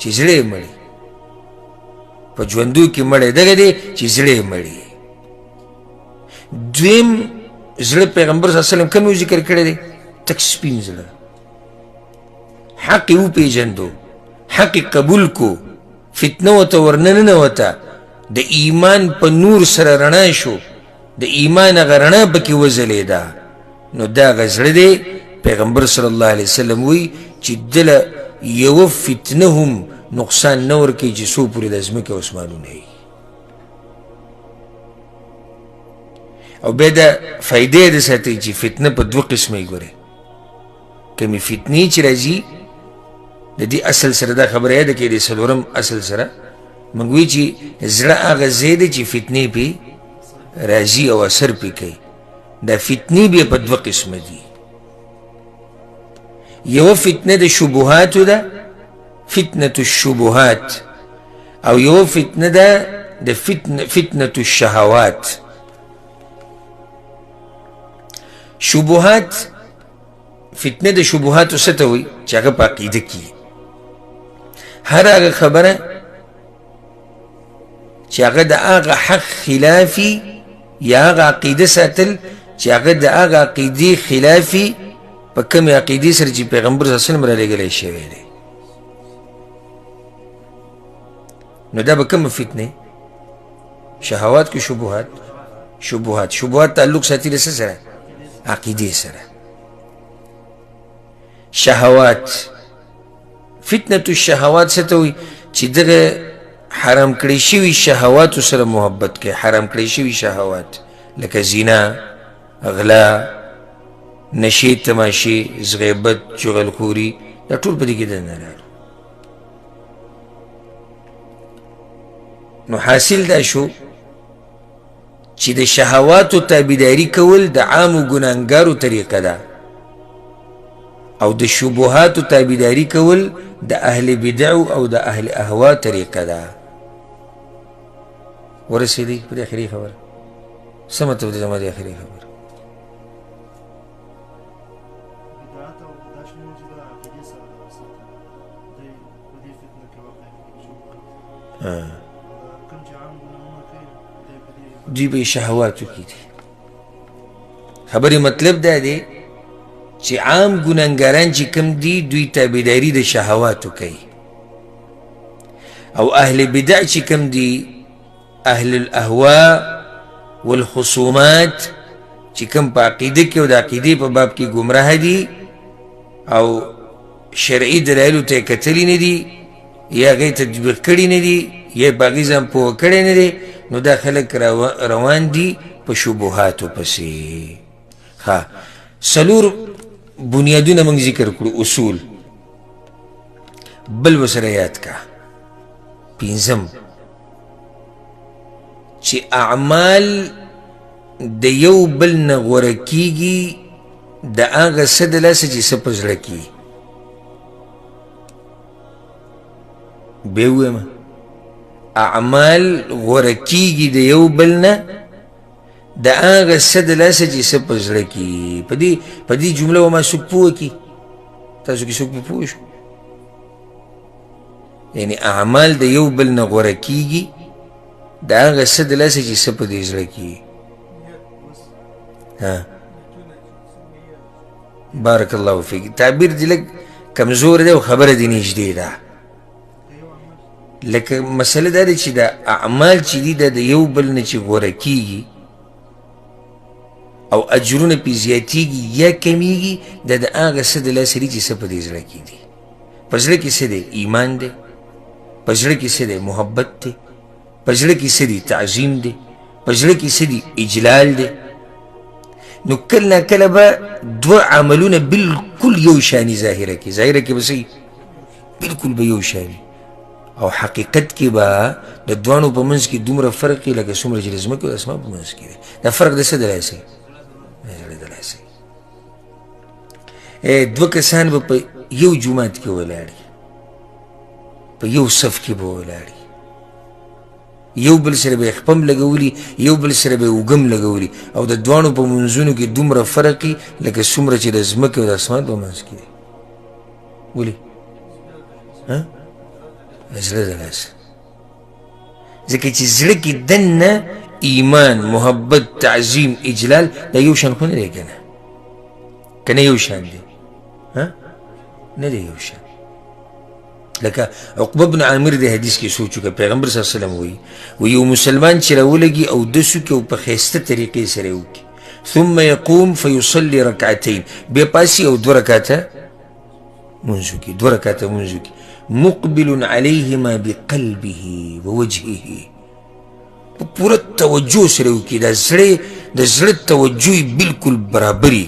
چې زړه یې مړی په ژوندو کې مړی دغه دی چې زړه یې مړی دویم زړه پیغمبر صلی الله علیه وسلم کوم یو ذکر کړی دی تک سپین زړه حق یې وپېژندو حق یې قبول کو فتنه ورته ورننوته د ایمان په نور سره رڼا شو د ایمان هغه رڼا پکې وځلېده نو دا هغه زړه دی پیغمبر صلی الله علیه وسلم وایي چې دله یوه فتنه هم نقصان نه ورکوي چې څو پورې د ځمکې او اسمانونه وي او بیا دا فایده یې د ساتئ چې فتنه په دوه قسمه یې ګورئ کمې فتنې چې راځي د دې اصل سره دا خبره یاده کړئ د څلورم اصل سره موږ وایي چې زړه هغه ځای دی چې فتنې پې راځي او اثر پې کوي دا فتنې بیا په دوه قسمه دي یوه فتنه د شبهاتو ده فتنة الشبهات او یوه فتنه ده د فتنة الشهوات شبهات فتنه د شبهاتو څه ته وایي چې هغه په عقیده کې هر هغه خبره چې هغه د هغه حق خلافي یا هغه عقیده ساتل چې هغه د هغه عقیدې خلافي په کومې عقیدې سره چې پیغمبر صلی الله علیه وسلم رالیږلی شوی دی نو دا به کومه فتنه شهوات کې شبهات تعلق ساتي له څه سره عقیدې سره شهوات فتنة الشهوات څه ته وایي چې دغه حرام کړی شوي شهواتو سره محبت کوي حرام کړی شوي شهوات لکه زنا غلا نشې تماشې زغیبت چغلخوري دا ټول په دې کې دننه راغلي نو حاصل دا شو چې د شهواتو تابعداري کول د عامو ګناهګارو طریقه ده او د شبهاتو تابعداري کول د اهل بدعو او د اهل اهوا طریقه ده ورسېدی په دې اخري خبره څه مطلب دی زما د اخري خبره دوی به شهواتو کې دي خبرې مطلب دا دی چې عام ګناهګاران چې کوم دي دوی تابعداري د شهواتو کوي او اهل بدع چې کوم دي اهل الاهواء والخصومات چې کوم په عقیده کې او د عقیدې په باب کې ګمراه دي او شرعي دلایلو ته کتلي نه دي یا هغې تطبیق کړي نه دي یا په هغې ځان پوه کړی نه دی نو دا خلک روان دي په شبهاتو پسې ښه څلور بنیادونه موږ ذکر کړو اصول بل ورسره یاد کا پنځم چې اعمال د یو بل نه غوره کیږي د هغه څه د لاسه چې څه په زړه کې بیا ووایم اعمال غوره کیږي د یو بل نه د هغه څه د لاسه چې څه په زړه کې په دې جمله وما څوک پوه کړي تاسو کې څوک پې پوه شو یعنې اعمال د یو بل نه غوره کیږي د هغه څه د لاسه چې څه په دې زړه کې بارک الله فیک تعبیر دې لږ کمزور دی او خبره دې نږدې ده لکه مسله دا دی چې د اعمال چې دي د یو بل نه چې غوره کیږي او اجرونه پې زیاتیږي یا کمیږي دا د هغه څه د لاسه دي چې څه په دې زړه کې دي په زړه کې څه دی ایمان دی په زړه کې څه دی محبت دی په زړه کې څه دی تعظیم دی په زړه کې څه دی اجلال دی نو کله ناکله به دوه عملونه بلکل یو شاني ظاهره کې به څه بلکل به یو شاني او حقیقت کې به د دوانو په منځ کې دومره فرق وي لکه څومره چې د ځمکې او د اسمان په منځ کې دی دا فرق د څه د لاسه د لاسه دوه کسان به په یو جومات کې ولاړي په یو صف کې به ولاړي یو بل سره به خپم لګولي یو بل سره به اوږم لګولي او د دوانو په منځونو کې دومره فرق وي لکه څومره چې د ځمکې او د اسمان په منځ کې دی ولي ها زړه د لاسه ځکه چې زړه کې دننه ایمان محبت تعظیم اجلال دا یو شان خو نه دی که نه که نه یو شان دی ها نه دی یو شان لکه عقبه بن عامر د حدیث کې سوچ وکړه پیغمبر صلی الله علیه وسلم وایي یو مسلمان چې راولګي او دسو کې او په ښایسته طریقې سره یې وکړي ثم يقوم فيصلي ركعتين بیا پاسي او 2 رکعته منځ وکړي 2 رکعته منځ وکړي مقبل عليهما بقلبه ووجهه په پوره توجه سره وکړي د زړه توجه بالکل برابري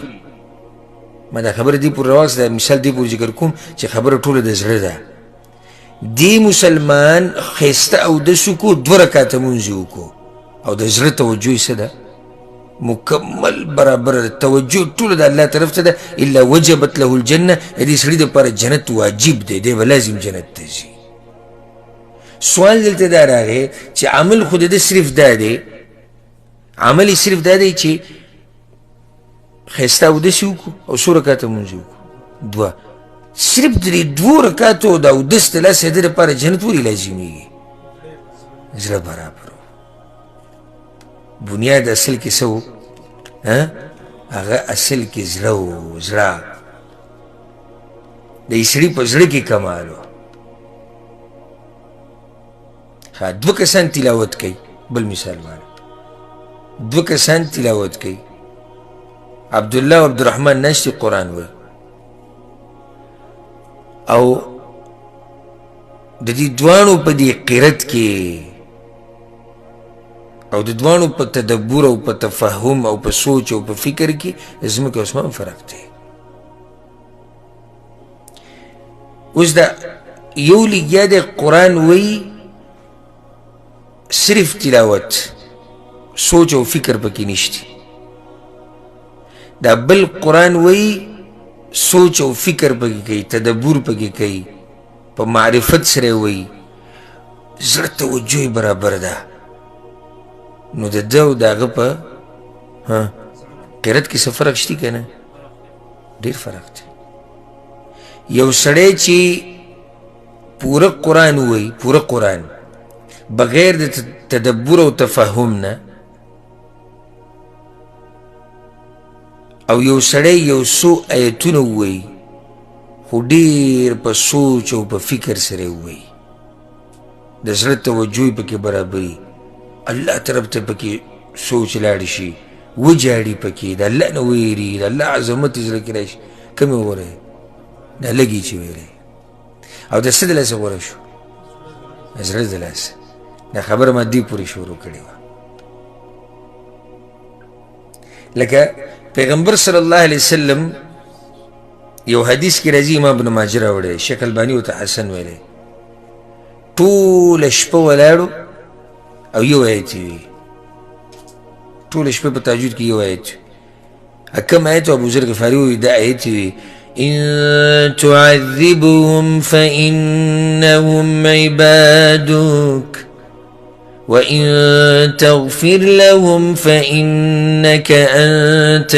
ما دا خبره دی پورې راوست دا مثال دی پورې ذکر کوم چې خبره ټوله د زړه ده دی مسلمان ښایسته اودس وکړو 2 رکعته مونځ وکړو او د زړه توجه یې څه ده مکمل برابره ده توجه ټوله د الله طرف ته ده الا وجبت له الجنه د دې سړي دپاره جنت واجب دی دی به لازم جنت ته ځي سوال دلته دا راغی چې عمل خو د ده صرف دا دی عمل یې صرف دا دی چې ښایسته اودس یې وکړو او څو رکعته مونځ یې وکړو 2 صرف د دې 2 رکعتو د اودس د لاسه د ده دپاره جنت ولې لازمېږي زړه برابر بنیاد اصل کې څه و هغه اصل کې زړه و زړه د یې سړي په زړه کې کمال و 2 کسان تلاوت کوي بل مثال باندې 2 کسان تلاوت کوي عبدالله و عبدالرحمن ناشتي قرآن وایي او د دې دوانو په دې قرت کې او د دوانو په تدبر او په تفهم او په سوچ او په فکر کې ځمکه اسمان فرق دی اوس دا یو لګیا د قرآن وایي صرف تلاوت سوچ او فکر پکې نشته دا بل قرآن وایي سوچ او فکر پکې کوي تدبر پکې کوي په معرفت سره وایي زړه توجه یې برابر ده نو د ده او د هغه په قرت کې څه فرق شته که نه ډېر فرق دی یو سړی چې پوره قرآن وایي پوره قرآن بغیر د تدبر او تفهم نه او یو سړی یو څو ایتونه ووایي خو ډېر په سوچ او په فکر سره یې ووایي د زړه توجه یې پکې برابري الله طرف ته پکې سوچ لاړ شي وجاړي پکې د الله نه ویري د الله عظمت یې زړه کې راشي کومې وغوره دا لږې چې ویلی او د څه د لاسه غوره شو د زړه د لاسه دا خبره ما دې پورې شروع کړې وه لکه پیغمبر صلی الله علیه وسلم یو حدیث کې راځي امام ابن ماجه راوړی شیخ الباني ورته حسن ویلی ټوله شپه ولاړو او یو آیت وي ټوله شپه په تهجد کې یو آیت کوم آیت ابو ذر غفاري وایي دا آیت وي ان تعذبهم فانهم عبادك وإن تغفر لهم فإنك أنت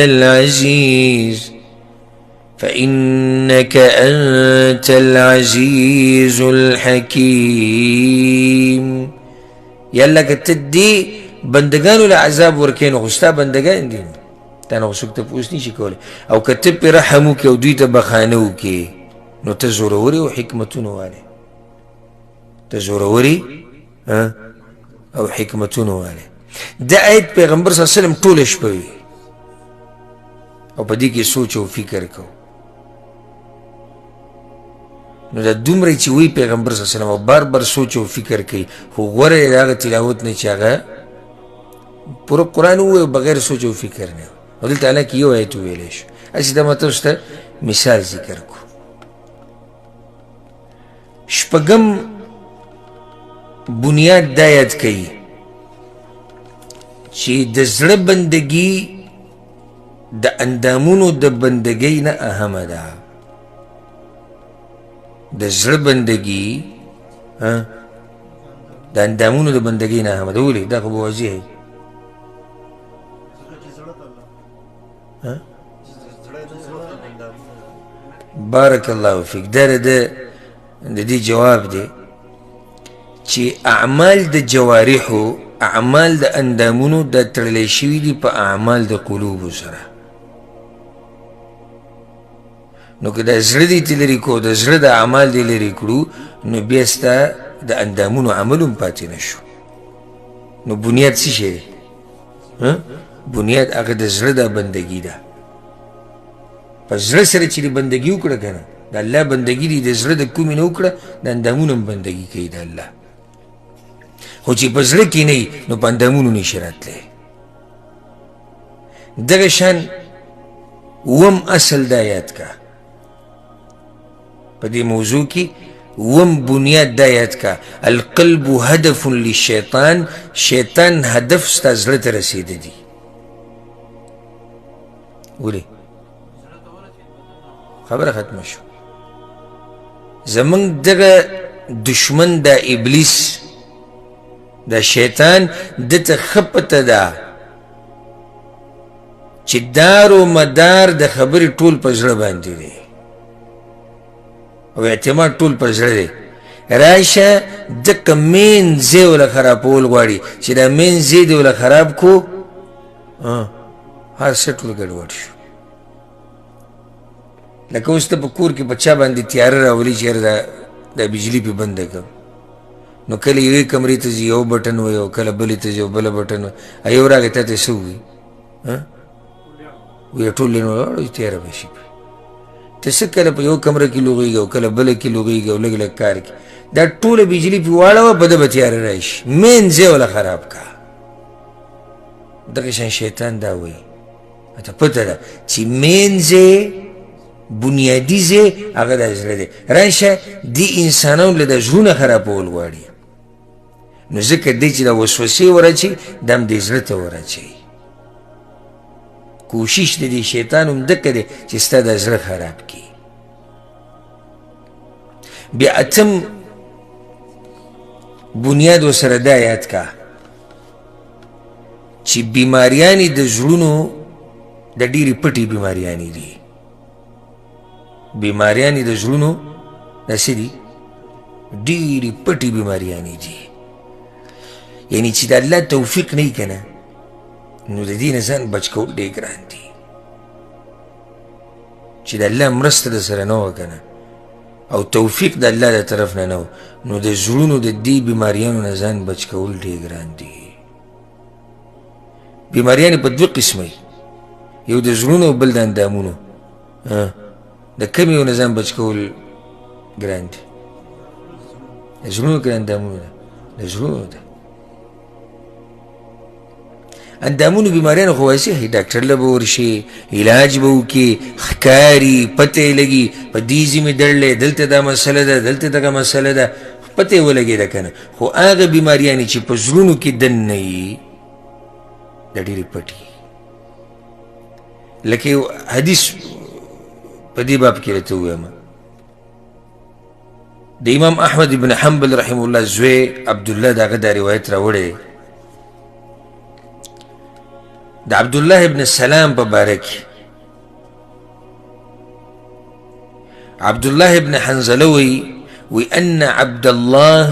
العزيز الحكيم يلا كتدي بندگانو لعذاب ورکین غستا بندگان دي تا نو څوک تپوس نشي کولی او کته پې رحم وکړي او دوی ته بخانه وکړي نو ته زوروري او حکمتونه والې ته زوروري او حکمتونه والے دا آیت پیغمبر صلی اللہ علیہ وسلم ټوله شپه وي او په دې کې سوچ او فکر کو نو دا دومره چې وی پیغمبر صلی الله علیه وسلم او بار بار سوچ او فکر کوي خو غوره یې د هغه تلاوت نه چې هغه پوره قرآن ووایي بغیر سوچ او فکر نه او دلته حالانکې یو آیت وویلی شو هسې دا ما تاسو ته مثال ذکر کو شپږم بنیاد دا یاد کوي چې د زړه بندګي د اندامونو د بندګۍ نه اهمه ده د زړه بندګي د اندامونو د بندګۍ نه اهمه ده ولې دا خو به واضح دی بارک الله فیک. دا د دې جواب دی چې اعمال د جوارحو، اعمال د اندامونو دا تړلی شوي دي په اعمال د قلوبو سره. نو که د زړه دې ته لرې کړو، د زړه د اعمال دې لرې کړو، نو بیا ستا د اندامونو عمل هم پاتې نه شو. نو بنیاد څه شی دی؟ بنیاد هغه د زړه دا بندګي ده. په زړه سره چې دې بندګي وکړه که نه، د الله بندګي دې د زړه د کومې نه وکړه، د اندامونو هم بندګي کوي د الله. خو چې په زړه کې نه وي نو په اندامونو نشي راتلی. دغه شان اووم اصل دا یاد کا په دې موضوع کې، اووم بنیاد دا یاد کا، القلب هدف للشیطان، شیطان هدف ستا زړه ته رسېده دي. ولې خبره ختمه شو. زمونږ دغه دشمن دا ابلیس دا شیطان دته ښه پته ده چې دار و مدار د خبرې ټول په زړه باندې دی او اعتماد ټول په زړه دی. راشه ځکه مین ځای وله خرابول غواړي چې دا مین ځای دې وله خراب کو، هر څه ټول ګډوډ شو. لکه اوس ته په کور کې په چا باندې تیاره راولي چې یاره دا بجلي پې بنده کړم، نو کله یوې کمرې ته ځي یو بټن وایي او کله بلې ته ځي او بله بټن وایي، یو راغی تا ته څه ووایي؟ وایي ټول لین ولاړو تیاره به شي. ته څه کله په یو کمره کې لوغېږي او کله بله کې لوغېږي او لږ لږ کار کې، دا ټوله بجلي پې واړوه، په ده به تیاره راشي، مین ځای وله خراب کا. دغه شان شیطان دا وایي، ته پته ده چې مین ځای بنیادي ځای هغه دا زړه دی. راشه دې انسانانو له د زړونه خرابول غواړي، نو ځکه دی چې دا وسوسې ورچي دا هم دې زړه ته ورچوي. کوشش د دې شیطان هم دکه دی چې ستا دا زړه خراب کړي. بیا اتم بنیاد ورسره دا یاد کا چې بیماریانې د زړونو د ډېرې پټې بیماریانې دي. بیماریانې د زړونو دا څه دي؟ ډېرې پټې بیماریانې دي. یعنې چې د الله توفیق نه وي که نه، نو د دې نه ځان بچ کول ډېر ګران دي. چې د الله مرسته در سره نه وه که نه، او توفیق د الله د طرف نه نه و، نو د زړونو د دې بیماریانو نه ځان بچ کول ډېر ګران دي. بیماریانې په دوه قسمه، یو د زړونو او بل د اندامونو. د کم یو نه ځان بچ کول ګران دي؟ د زړونو که د اندامونو ده؟ د زړونو ده. اندامونو بیماریانو خو واضح وي، ډاکټر له به ورشي، علاج به وکړي، ښکاري، پته یې لګي په دې ځینې دړلی، دلته دا مسله ده، دلته دغه مسله ده، پته یې ولګېده که نه. خو هغه بیماریانې چې په زړونو کې دننه وي دا ډېرې پټې. لکه یو حدیث په دې باب کې راته ووایم، د امام احمد ابن حنبل رحمه الله زوی عبدالله د هغه دا روایت راوړی د عبدالله ابن سلام په باره کې. عبدالله ابن حنزله وی ان عبدالله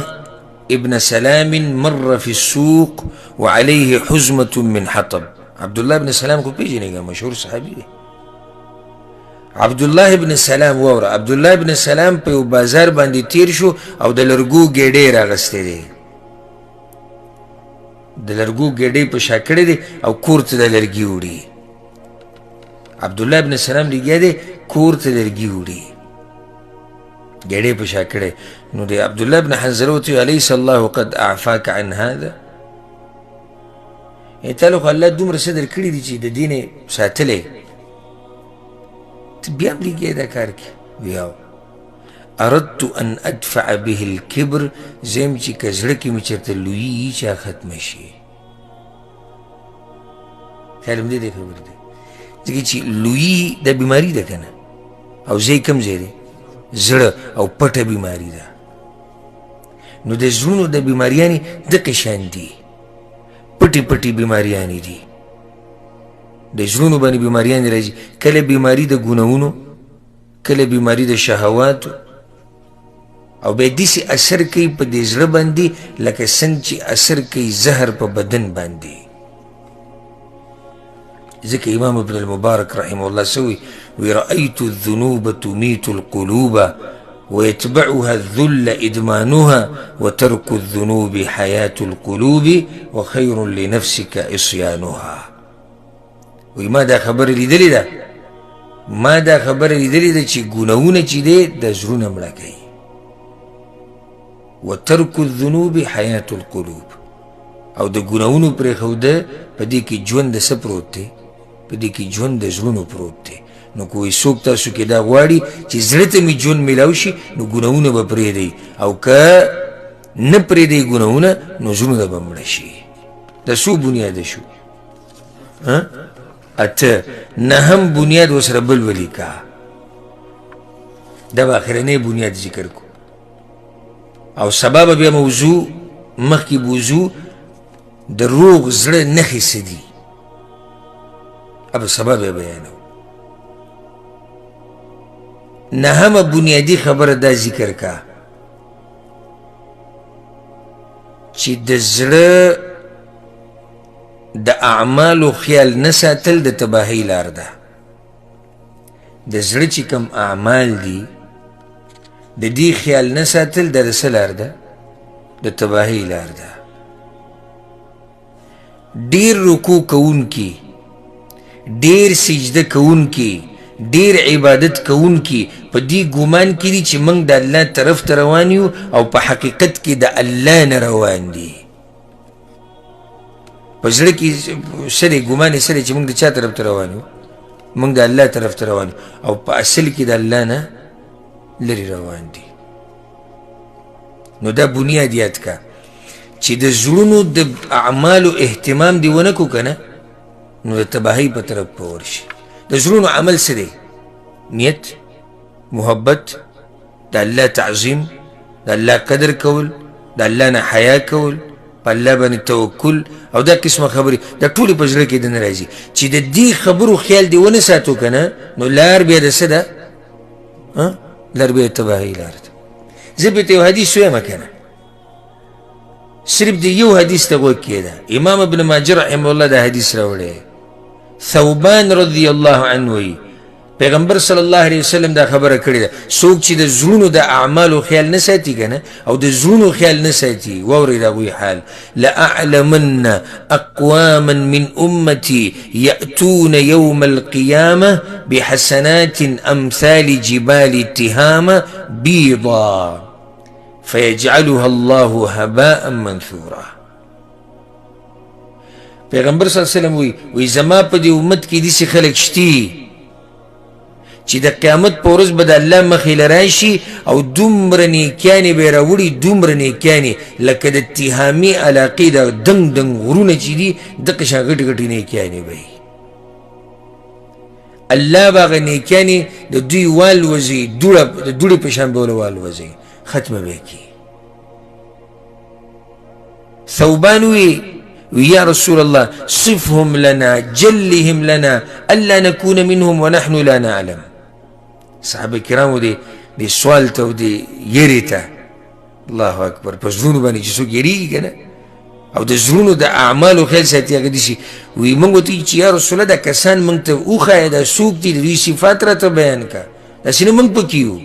ابن سلام مر في السوق وعليه حزمة من حطب. عبدالله ابن سلام کو پیژنې که مشهور صحابي دی. عبدالله ابن سلام واوره، عبدالله ابن سلام په یو بازار باندې تیر شو او د لرګو ګېډۍ راغستی دی، د لرګو ګېډۍ په شا کړې دی او کور ته د لرګي وړي. عبدالله ابن سلام لګیا دی کور ته لرګي وړي، ګېډۍ په شا کړې. نو د عبدالله ابن حنزله ورته ویل الیس الله قد اعفاک عن هذا، تا له خو الله دومره څه در کړي دي چې د دې نه ساتلی، ته بیا هم لګیا دا کار کې؟ ویاو اردت ان ادفع به الكبر، زم چې که زړه کې مې چېرته لویي چا ختمه شي. خیال هم دې خبر دی، ځکه چې لویي دا بیماري ده که نه، او ځای کم ځای دی؟ زړه او پټه بیماري ده. نو د زړونو د بیماریانې دغه شان دي، پټې پټې بیماریانې دي. د زړونو باندې بیماریانې راځي، کله بیماري د ګناهونو، کله بیماری د شهواتو او بیا داسې اثر کوي په دې زړه باندې لکه څنګه چې اثر کوي زهر په بدن باندې. ځکه امام ابن المبارک رحمه الله سوي وی رأيت الذنوب تميت القلوب ويتبعها الذل إدمانها وترك الذنوب حياة القلوب وخير لنفسك إصيانها. وی ما دا خبر لیدلی ده، ما دا خبر لیدلی ده چې ګناهونه چې دی د زړونه مړه کوي. وترك الذنوب حياة القلوب، او د ګناهونو پرېښوده په دې کې ژوند د څه پروت دی؟ په دې کې ژوند د زړونو پروت دی. نو کوی څوک تاسو کې دا غواړي چې زړه ته مې ژوند میلاو شي نو ګناهونه به پرېږدئ، او که نه پرېږدئ ګناهونه نو زړونه به مړه شي. دا څو بنیاده شو؟ اته. نهم بنیاد ورسره بل ولیکه، دا به اخرنی بنیاد ذکر کو، او سبا به بیا موضوع مخکې بوځو د روغ زړه نښې څه دي، اب سبا به بیانو. نهمه بنیادی خبره دا ذکر کا چې د زړه د اعمالو خیال نه ساتل د تباهۍ لار ده. د زړه چې کوم اعمال دي د دې خیال نه ساتل د څه لار ده؟ د تباهۍ لار ده. ډیر رکوع کوونکي، ډیر سجده کوونکي، ډیر عبادت کوونکي په دې ګمان کې دي چې موږ د الله طرف ته روان یو، او په حقیقت کې د الله نه روان دي. په زړه کې سره ګمان یې سره چې موږ د چا طرف ته روان یو؟ موږ د الله طرف ته روان یو، او په اصل کې د الله نه لرې روان دي. نو دا بنیاد یاد کا چې د زړونو د اعمالو اهتمام دې ونه کړو که نه نو د تباهۍ په طرف به ورشي. د زړونو عمل څه دی؟ نیت، محبت، د الله تعظیم، د الله قدر کول، د الله نه حیا کول، په الله باندې توکل، او دا قسمه خبرې دا ټولې په زړه کې دننه راځي. چې د دې خبرو خیال دې ونه ساتو که نه نو لار بیا د څه ده؟ لار بیا د تباهۍ لار ده. زه به ته یو حدیث ویمه که نه، صرف د یو حدیث ته غوږ کېده. امام ابن ماجه رحمه الله دا حدیث راوړی. ثوبان رضی الله عنه وی پیغمبر صلی الله علیه وسلم دا خبره کړې ده، څوک چې د زړونو د اعمالو خیال نه ساتي که نه، او د زړونو خیال نه ساتي، واورئ د هغوی حال. لأعلمن اقواما من امتي یأتون یوم القیامة بحسنات امثال جبال تهامة بیضا فیجعلها الله هباء منثورا. پیغمبر صلی الله علیه وسلم وی زما په دې امت کې داسې خلک شتي چې د قیامت په ورځ به د الله مخې له راشي، او دومره نیکیانې به یې راوړي، دومره نیکیانې لکه د تهامې علاقې د دنګ دنګ غرونه چې دي دغه شان غټې غټې نیکیانې به وي. الله به هغه نیکیانې د دوی والوځي، د دوړې په شان به ورله والوځي، ختمه به یې کړي. ثوبان وی يا رسول الله صفهم لنا جلهم لنا ألا نكون منهم ونحن لا نعلم. صحابه کرامو دی سوال ته او دی یری ته، الله اکبر، په زړونو باندې چې څوک یریږي که نه او د زړونو د اعمالو خیال ساتي هغه داسې وی موږ ورته چې یا رسول الله دا کسان موږ ته وښایه دا څوک دي، د دوی صفات راته بیان که، داسې نه موږ پکې یو.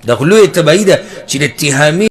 دا خو لویه تباهي ده چې د اتهامي